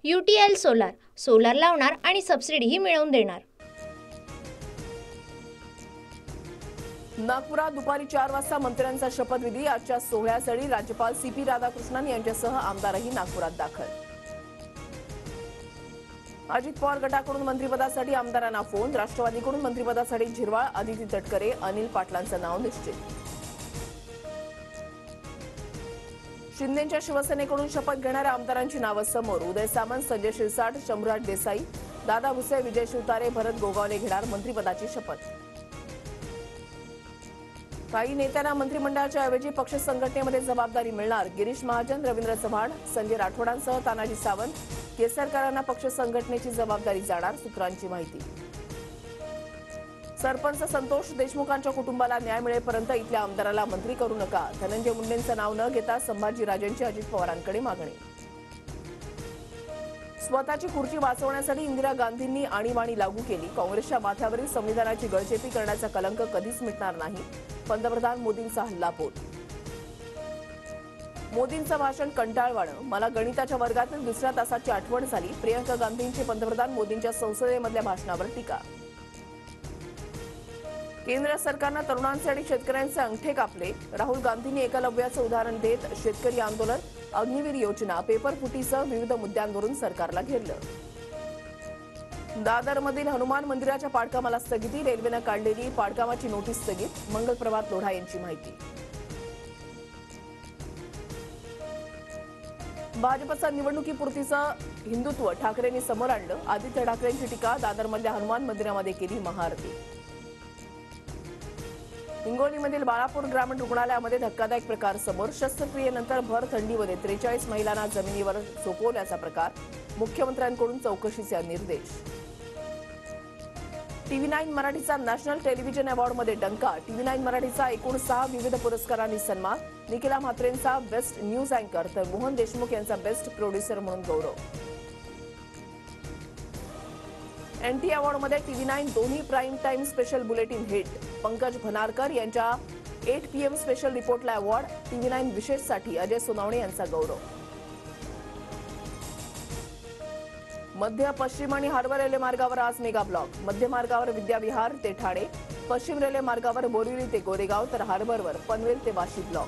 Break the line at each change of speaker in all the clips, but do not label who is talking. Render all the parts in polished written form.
UTL solar solar लावणार आणि सबसिडीही मिळवून देणार।
नागपुरात दुपारी 4 वाजता मंत्र्यांचा शपथविधी। आजच्या सोहळ्यासाठी राज्यपाल CP राधाकृष्णन यांच्यासह आमदारही नागपुरात दाखल। अजित पवार गटाकडून मंत्रिपदासाठी आमदारांना फोन। राष्ट्रवादीकडून मंत्रिपदासाठी झिरवाळ, आदिती तटकरे, अनिल पाटलांचं नाव निश्चित। शिंदेच्या शिवसेनेकडून शपथ घेणाऱ्या आमदारांची नावं समोर। उदय सामंत, संजय शिरसाट, शंभूराज देसाई, दादा भुसे, विजय शिवतारे, भरत गोगावले घेणार मंत्रिपदाची शपथ। काही नेत्यांना मंत्रिमंडळाच्या ऐवजी पक्ष संघटनेमध्ये जबाबदारी मिळणार। गिरीश महाजन, रवींद्र चव्हाण, संजय राठोडांसह तानाजी सावंत, केसरकरांना पक्ष संघटनेची जबाबदारी जाणार, सूत्रांची माहिती। सरपंच संतोष देशमुखांच्या कुटुंबाला न्याय मिळेपर्यंत इथल्या आमदाराला मंत्री करू नका। धनंजय मुंडेंचं नाव न घेता संभाजीराजेंची अजित पवारांकडे मागणी। स्वतःची खुर्ची वाचवण्यासाठी इंदिरा गांधींनी आणीबाणी लागू केली। काँग्रेसच्या माथ्यावरील संविधानाची गळचेपी करण्याचा कलंक कधीच मिटणार नाही। पंतप्रधान मोदींचा हल्लाबोल। मोदींचं भाषण कंटाळवाणं। मला गणिताच्या वर्गातील दुसऱ्या तासाची आठवण झाली। प्रियंका गांधींची पंतप्रधान मोदींच्या संसदेमधल्या भाषणावर टीका। केंद्र सरकारनं तरुणांचे आणि शेतकऱ्यांचे अंगठे कापले। राहुल गांधींनी एकलव्याचं उदाहरण देत शेतकरी आंदोलन, अग्निवीर योजना, पेपरफुटीसह विविध मुद्द्यांवरून सरकारला घेरलं। दादरमधील हनुमान मंदिराच्या पाडकामाला स्थगिती। रेल्वेनं काढलेली पाडकामाची नोटीस स्थगित। मंगलप्रभात लोढा यांची माहिती। भाजपचं निवडणुकीपुरतीचं हिंदुत्व ठाकरेंनी समोर आणलं। आदित्य ठाकरेंची टीका। दादरमधल्या हनुमान मंदिरामध्ये केली महाआरती। हिंगोलीमधील बाळापूर ग्रामीण रुग्णालयामध्ये धक्कादायक प्रकार समोर। शस्त्रक्रियेनंतर भर थंडीमध्ये 43 महिलांना जमिनीवर झोपवल्याचा प्रकार। मुख्यमंत्र्यांकडून चौकशीचे निर्देश। TV9 मराठीचा नॅशनल टेलिव्हिजन अवॉर्डमध्ये डंका। TV9 मराठीचा एकूण 6 विविध पुरस्कारांनी सन्मान। निखिला म्हात्रेंचा बेस्ट न्यूज अँकर तर मोहन देशमुख यांचा बेस्ट प्रोड्युसर म्हणून गौरव। NT अवॉर्डमध्ये TV9 दोन्ही prime time special bulletin hit. Pankaj Bhanarkar यांच्या 8 PM स्पेशल रिपोर्टला अवॉर्ड। TV9 विशेषसाठी अजय सोनावणे यांचा गौरव। मध्य, पश्चिम आणि हार्बर रेल्वे मार्गावर आज मेगा ब्लॉक। मध्य मार्गावर विद्याविहार ते ठाणे, पश्चिम रेल्वे मार्गावर बोरिवली ते गोरेगाव तर हार्बरवर पनवेल ते वाशी ब्लॉक।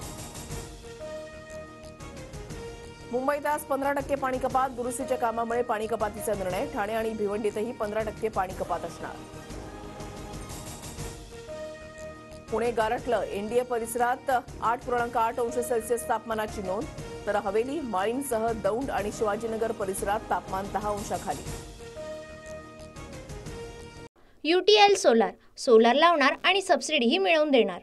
मुंबईत आज 15% पाणी कपात। दुरुस्तीच्या कामामुळे पाणी कपातीचा निर्णय। ठाणे आणि भिवंडीतही 15% पाणी कपात असणार। पुणे गारठलं। NDA परिसरात 8.8 अंश सेल्सिअस तापमानाची नोंद तर हवेली, माळीणसह दौंड आणि शिवाजीनगर परिसरात तापमान 10 अंशाखाली।
UTL सोलार सोलार लावणार आणि सबसिडीही मिळवून देणार।